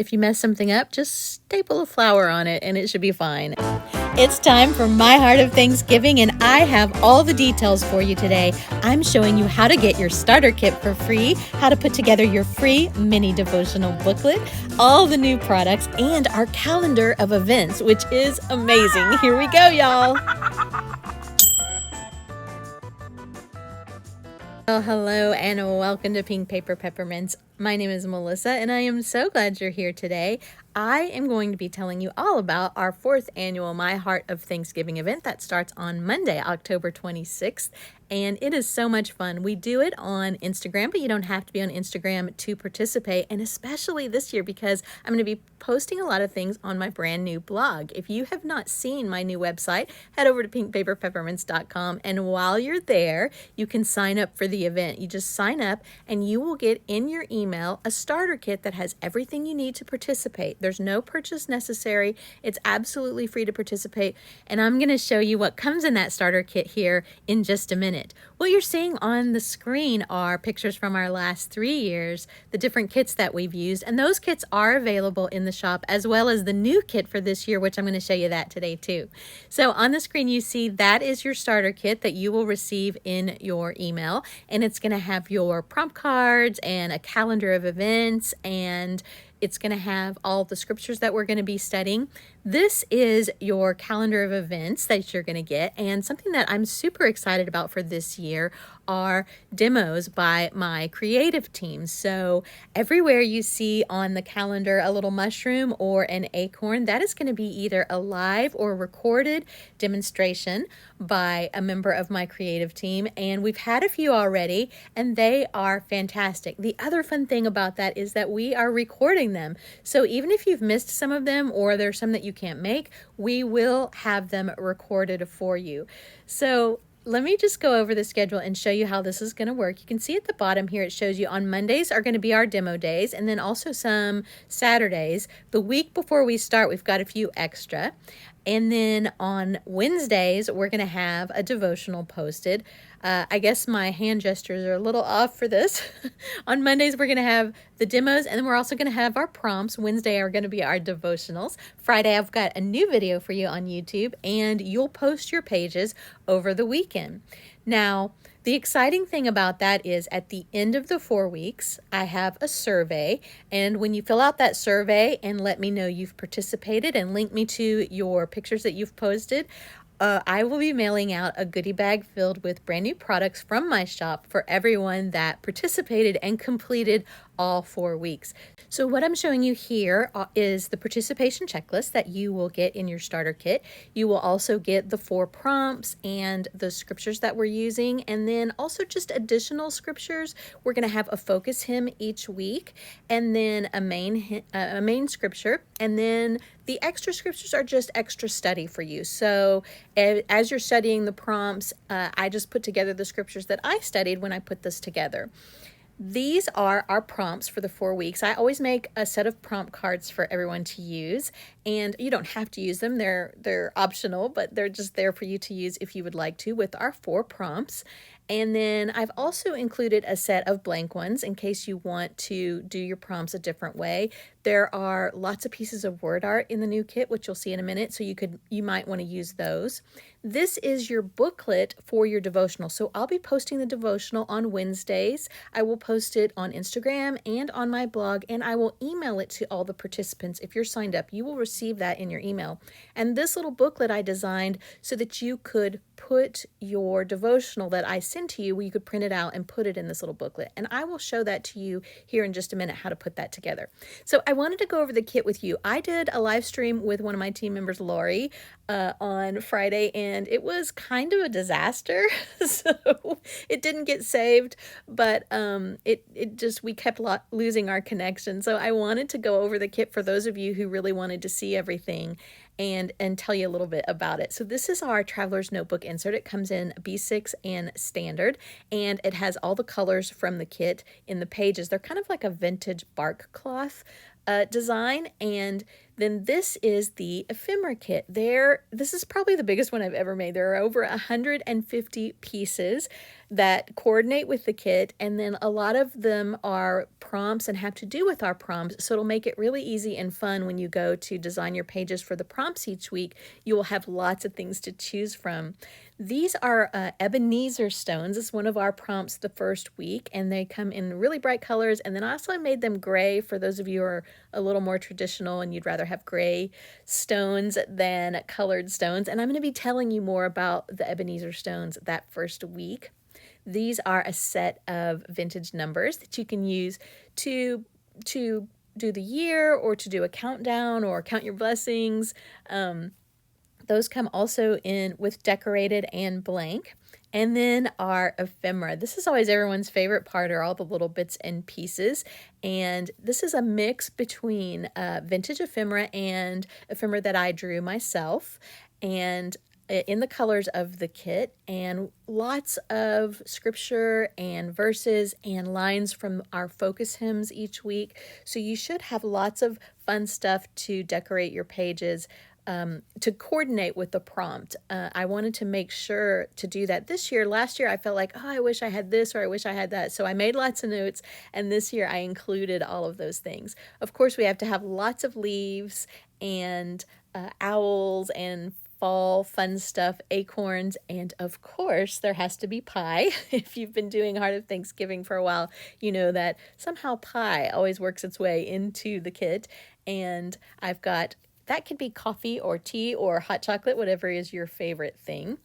If you mess something up, just staple a flower on it and it should be fine. It's time for My Heart of Thanksgiving, and I have all the details for you today. I'm showing you how to get your starter kit for free, how to put together your free mini devotional booklet, all the new products, and our calendar of events, which is amazing. Here we go, y'all. Well, hello and welcome to Pink Paper Peppermints. My name is Melissa and I am so glad you're here today. I am going to be telling you all about our 4th annual My Heart of Thanksgiving event that starts on Monday, October 26th. And it is so much fun. We do it on Instagram, but you don't have to be on Instagram to participate. And especially this year because I'm going to be posting a lot of things on my brand new blog. If you have not seen my new website, head over to pinkpaperpeppermints.com. And while you're there, you can sign up for the event. You just sign up and you will get in your email a starter kit that has everything you need to participate. There's no purchase necessary. It's absolutely free to participate. And I'm going to show you what comes in that starter kit here in just a minute. What you're seeing on the screen are pictures from our last 3 years, the different kits that we've used, and those kits are available in the shop as well as the new kit for this year, which I'm going to show you that today too. So on the screen you see that is your starter kit that you will receive in your email, and it's going to have your prompt cards and a calendar of events, and it's going to have all the scriptures that we're going to be studying. This is your calendar of events that you're going to get, and something that I'm super excited about for this year are demos by my creative team. So everywhere you see on the calendar a little mushroom or an acorn, that is going to be either a live or recorded demonstration by a member of my creative team, and we've had a few already and they are fantastic. The other fun thing about that is that we are recording them, so even if you've missed some of them or there's some that you can't make, we will have them recorded for you. So let me just go over the schedule and show you how this is going to work. You can see at the bottom here it shows you on Mondays are going to be our demo days, and then also some Saturdays. The week before we start, we've got a few extra. And then on Wednesdays, we're going to have a devotional posted. I guess my hand gestures are a little off for this. On Mondays, we're going to have the demos, and then we're also going to have our prompts. Wednesday are going to be our devotionals. Friday, I've got a new video for you on YouTube, and you'll post your pages over the weekend. Now, the exciting thing about that is at the end of the 4 weeks, I have a survey, and when you fill out that survey and let me know you've participated and link me to your pictures that you've posted, I will be mailing out a goodie bag filled with brand new products from my shop for everyone that participated and completed all 4 weeks. So what I'm showing you here is the participation checklist that you will get in your starter kit. You will also get the 4 prompts and the scriptures that we're using, and then also just additional scriptures. We're going to have a focus hymn each week, and then a main scripture, and then the extra scriptures are just extra study for you. So as you're studying the prompts, I just put together the scriptures that I studied when I put this together. These are our prompts for the 4 weeks. I always make a set of prompt cards for everyone to use, and you don't have to use them. They're optional, but they're just there for you to use if you would like to with our 4 prompts. And then I've also included a set of blank ones in case you want to do your prompts a different way. There are lots of pieces of word art in the new kit, which you'll see in a minute, so you might want to use those. This is your booklet for your devotional. So I'll be posting the devotional on Wednesdays. I will post it on Instagram and on my blog, and I will email it to all the participants. If you're signed up, you will receive that in your email. And this little booklet I designed so that you could put your devotional that I send to you, where you could print it out and put it in this little booklet. And I will show that to you here in just a minute, how to put that together. So I wanted to go over the kit with you. I did a live stream with one of my team members, Lori, on Friday, and it was kind of a disaster. So it didn't get saved, but we kept losing our connection. So I wanted to go over the kit for those of you who really wanted to see everything and tell you a little bit about it. So this is our Traveler's Notebook insert. It comes in B6 and standard, and it has all the colors from the kit in the pages. They're kind of like a vintage bark cloth design. And then this is the Ephemera Kit. This is probably the biggest one I've ever made. There are over 150 pieces that coordinate with the kit, and then a lot of them are prompts and have to do with our prompts, so it'll make it really easy and fun when you go to design your pages for the prompts each week. You will have lots of things to choose from. These are Ebenezer Stones. It's one of our prompts the first week, and they come in really bright colors. And then I also made them gray for those of you who are a little more traditional and you'd rather have gray stones than colored stones. And I'm going to be telling you more about the Ebenezer Stones that first week. These are a set of vintage numbers that you can use to do the year, or to do a countdown, or count your blessings. Those come also in with decorated and blank. And then our ephemera. This is always everyone's favorite part, are all the little bits and pieces. And this is a mix between vintage ephemera and ephemera that I drew myself, and in the colors of the kit, and lots of scripture and verses and lines from our focus hymns each week. So you should have lots of fun stuff to decorate your pages, to coordinate with the prompt. I wanted to make sure to do that this year. Last year I felt like, oh, I wish I had this, or I wish I had that. So I made lots of notes, and this year I included all of those things. Of course, we have to have lots of leaves and owls and fall fun stuff, acorns, and of course there has to be pie. If you've been doing Heart of Thanksgiving for a while, you know that somehow pie always works its way into the kit. And I've got, that could be coffee or tea or hot chocolate, whatever is your favorite thing.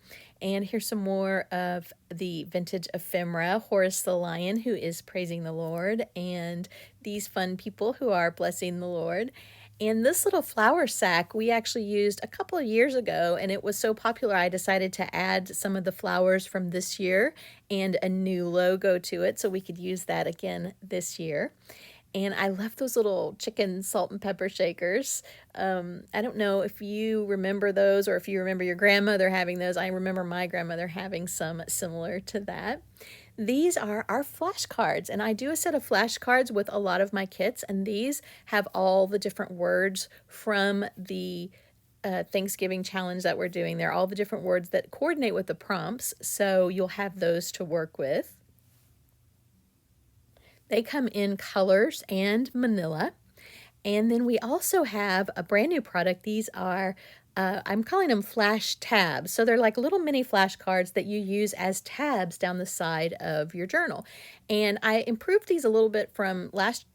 And here's some more of the vintage ephemera, Horace the Lion, who is praising the Lord, and these fun people who are blessing the Lord. And this little flower sack we actually used a couple of years ago, and it was so popular I decided to add some of the flowers from this year and a new logo to it so we could use that again this year. And I love those little chicken salt and pepper shakers. I don't know if you remember those, or if you remember your grandmother having those. I remember my grandmother having some similar to that. These are our flashcards, and I do a set of flashcards with a lot of my kits, and these have all the different words from the Thanksgiving challenge that we're doing. They're all the different words that coordinate with the prompts, so you'll have those to work with. They come in colors and manila. And then we also have a brand new product. These are, I'm calling them flash tabs. So they're like little mini flashcards that you use as tabs down the side of your journal. And I improved these a little bit from last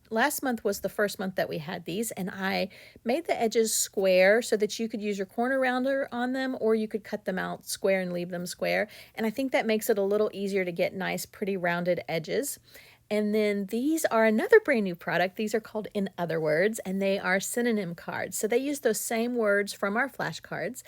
month was the first month that we had these, and I made the edges square so that you could use your corner rounder on them, or you could cut them out square and leave them square. And I think that makes it a little easier to get nice, pretty rounded edges. And then these are another brand new product. These are called In Other Words, and they are synonym cards. So they use those same words from our flashcards,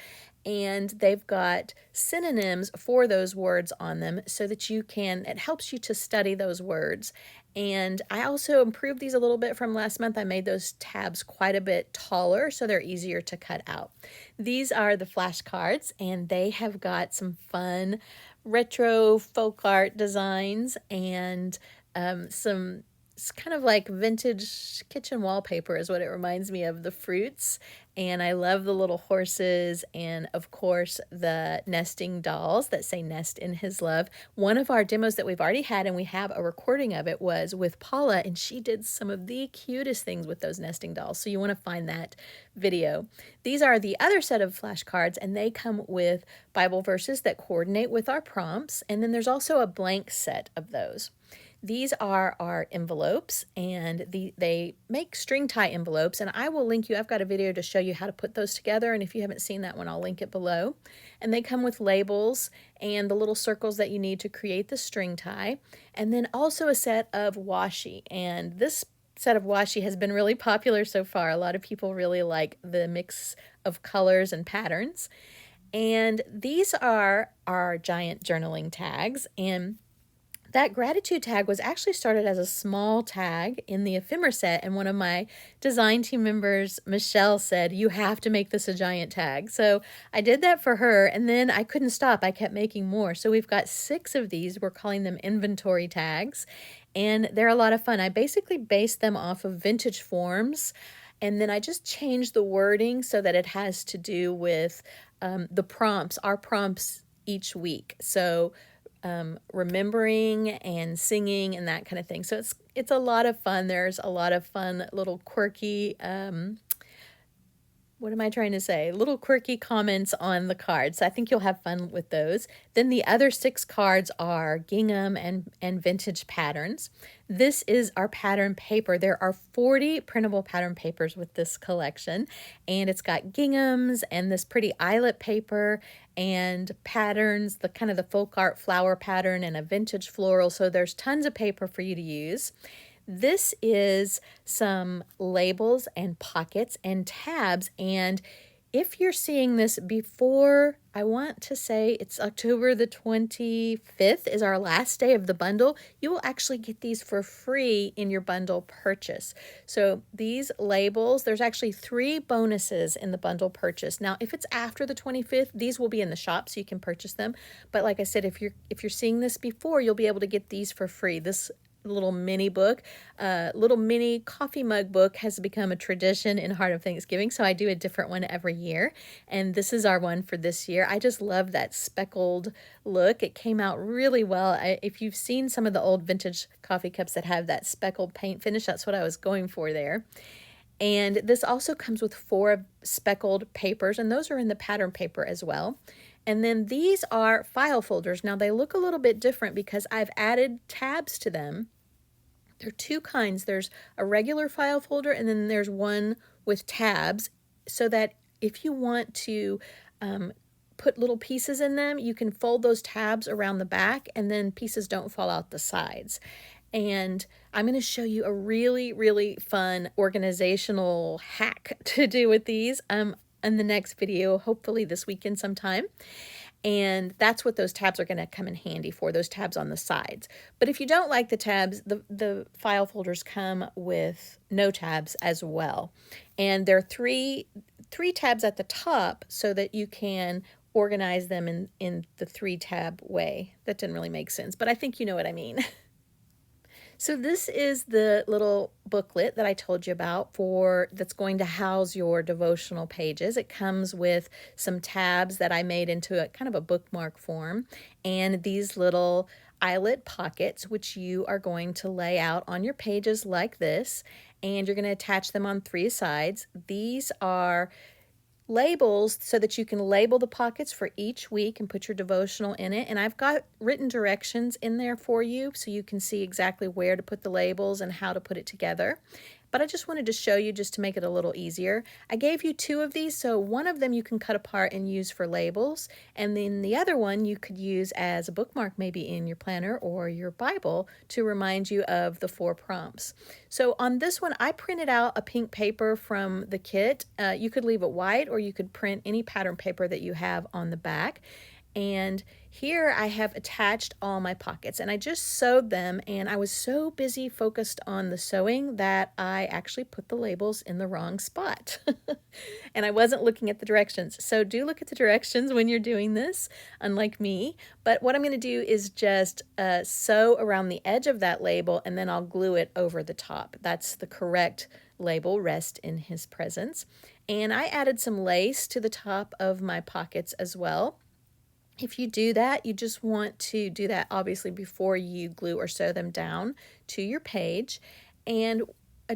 and they've got synonyms for those words on them so that it helps you to study those words. And I also improved these a little bit from last month. I made those tabs quite a bit taller so they're easier to cut out. These are the flashcards, and they have got some fun retro folk art designs and some, it's kind of like vintage kitchen wallpaper is what it reminds me of, the fruits. And I love the little horses, and of course the nesting dolls that say nest in his love. One of our demos that we've already had, and we have a recording of it, was with Paula, and she did some of the cutest things with those nesting dolls. So you want to find that video. These are the other set of flashcards, and they come with Bible verses that coordinate with our prompts. And then there's also a blank set of those. These are our envelopes, and they make string tie envelopes, and I will link you. I've got a video to show you how to put those together, and if you haven't seen that one, I'll link it below. And they come with labels and the little circles that you need to create the string tie, and then also a set of washi. And this set of washi has been really popular so far. A lot of people really like the mix of colors and patterns. And these are our giant journaling tags, and that gratitude tag was actually started as a small tag in the ephemera set, and one of my design team members, Michelle, said, you have to make this a giant tag. So I did that for her, and then I couldn't stop. I kept making more. So we've got 6 of these. We're calling them inventory tags, and they're a lot of fun. I basically based them off of vintage forms. And then I just changed the wording so that it has to do with the prompts, our prompts each week. So remembering and singing and that kind of thing. So it's a lot of fun. There's a lot of fun little quirky what am I trying to say? Little quirky comments on the cards. So I think you'll have fun with those. Then the other 6 cards are gingham and vintage patterns. This is our pattern paper. There are 40 printable pattern papers with this collection, and it's got ginghams and this pretty eyelet paper and patterns, the kind of the folk art flower pattern and a vintage floral. So there's tons of paper for you to use. This is some labels and pockets and tabs, and if you're seeing this before, I want to say it's October the 25th is our last day of the bundle, you will actually get these for free in your bundle purchase. So these labels, there's actually 3 bonuses in the bundle purchase. Now, if it's after the 25th, these will be in the shop so you can purchase them. But like I said, if you're seeing this before, you'll be able to get these for free. This little mini book, little mini coffee mug book has become a tradition in Heart of Thanksgiving, so I do a different one every year, and this is our one for this year. I just love that speckled look. It came out really well. If you've seen some of the old vintage coffee cups that have that speckled paint finish, that's what I was going for there. And this also comes with 4 speckled papers, and those are in the pattern paper as well. And then these are file folders. Now they look a little bit different because I've added tabs to them. There are 2 kinds. There's a regular file folder, and then there's one with tabs, so that if you want to put little pieces in them, you can fold those tabs around the back, and then pieces don't fall out the sides. And I'm going to show you a really, really fun organizational hack to do with these in the next video, hopefully this weekend sometime. And that's what those tabs are going to come in handy for, those tabs on the sides. But if you don't like the tabs, the file folders come with no tabs as well. And there are three tabs at the top so that you can organize them in the 3-tab way. That didn't really make sense, but I think you know what I mean. So this is the little booklet that I told you about that's going to house your devotional pages. It comes with some tabs that I made into a kind of a bookmark form, and these little eyelet pockets, which you are going to lay out on your pages like this, and you're going to attach them on 3 sides. These are labels so that you can label the pockets for each week and put your devotional in it. And I've got written directions in there for you so you can see exactly where to put the labels and how to put it together. But I just wanted to show you just to make it a little easier. I gave you 2 of these, so one of them you can cut apart and use for labels, and then the other one you could use as a bookmark maybe in your planner or your Bible to remind you of the 4 prompts. So on this one, I printed out a pink paper from the kit. You could leave it white, or you could print any pattern paper that you have on the back. And here I have attached all my pockets, and I just sewed them, and I was so busy focused on the sewing that I actually put the labels in the wrong spot. And I wasn't looking at the directions. So do look at the directions when you're doing this, unlike me. But what I'm going to do is just sew around the edge of that label, and then I'll glue it over the top. That's the correct label, rest in his presence. And I added some lace to the top of my pockets as well. If you do that, you just want to do that obviously before you glue or sew them down to your page. And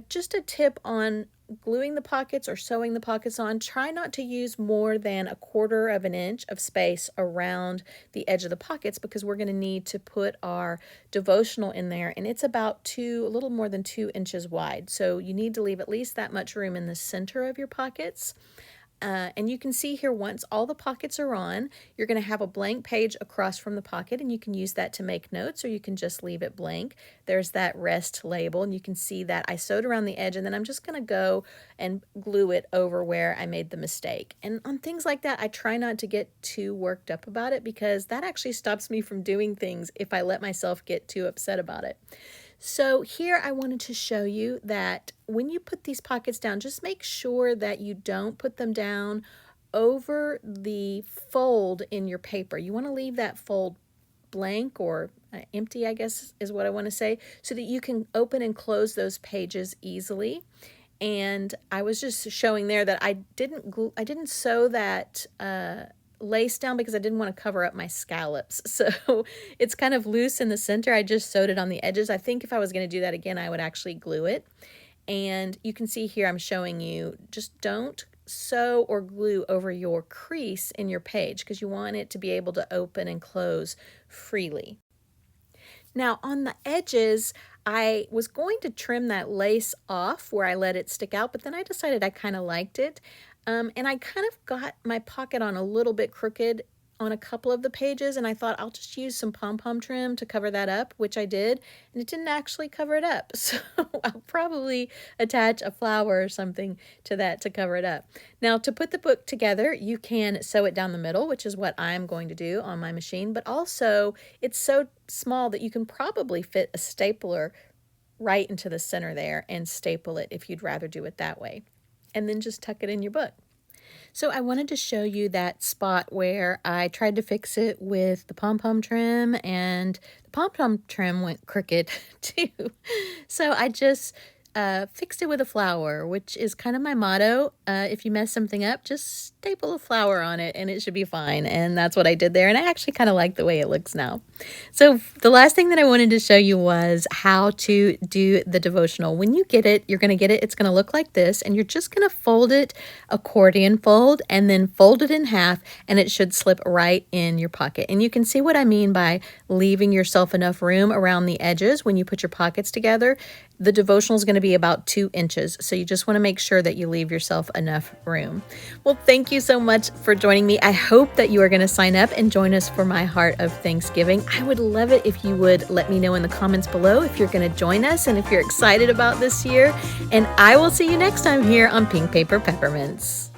just a tip on gluing the pockets or sewing the pockets on, try not to use more than 1/4 of an inch of space around the edge of the pockets, because we're going to need to put our devotional in there, and it's about a little more than 2 inches wide. So you need to leave at least that much room in the center of your pockets. And you can see here, once all the pockets are on, you're going to have a blank page across from the pocket, and you can use that to make notes, or you can just leave it blank. There's that rest label, and you can see that I sewed around the edge, and then I'm just going to go and glue it over where I made the mistake. And on things like that, I try not to get too worked up about it, because that actually stops me from doing things if I let myself get too upset about it. So here I wanted to show you that when you put these pockets down, just make sure that you don't put them down over the fold in your paper. You want to leave that fold blank or empty, I guess is what I want to say, so that you can open and close those pages easily. And I was just showing there that I didn't sew that lace down because I didn't want to cover up my scallops. So it's kind of loose in the center. I just sewed it on the edges. I think if I was going to do that again, I would actually glue it. And you can see here I'm showing you, just don't sew or glue over your crease in your page because you want it to be able to open and close freely. Now on the edges, I was going to trim that lace off where I let it stick out, but then I decided I kind of liked it. And I kind of got my pocket on a little bit crooked on a couple of the pages, and I thought I'll just use some pom-pom trim to cover that up, which I did, and it didn't actually cover it up. So I'll probably attach a flower or something to that to cover it up. Now to put the book together, you can sew it down the middle, which is what I'm going to do on my machine, but also it's so small that you can probably fit a stapler right into the center there and staple it if you'd rather do it that way. And then just tuck it in your book. So I wanted to show you that spot where I tried to fix it with the pom-pom trim, and the pom-pom trim went crooked too. So I just fixed it with a flower, which is kind of my motto. If you mess something up, just staple a flower on it and it should be fine. And that's what I did there. And I actually kind of like the way it looks now. So the last thing that I wanted to show you was how to do the devotional. When you get it, you're going to get it. It's going to look like this. And you're just going to fold it, accordion fold, and then fold it in half. And it should slip right in your pocket. And you can see what I mean by leaving yourself enough room around the edges when you put your pockets together. The devotional is going to be about 2 inches, so you just want to make sure that you leave yourself enough room. Well, thank you so much for joining me. I hope that you are going to sign up and join us for my Heart of Thanksgiving. I would love it if you would let me know in the comments below if you're going to join us and if you're excited about this year. And I will see you next time here on Pink Paper Peppermints.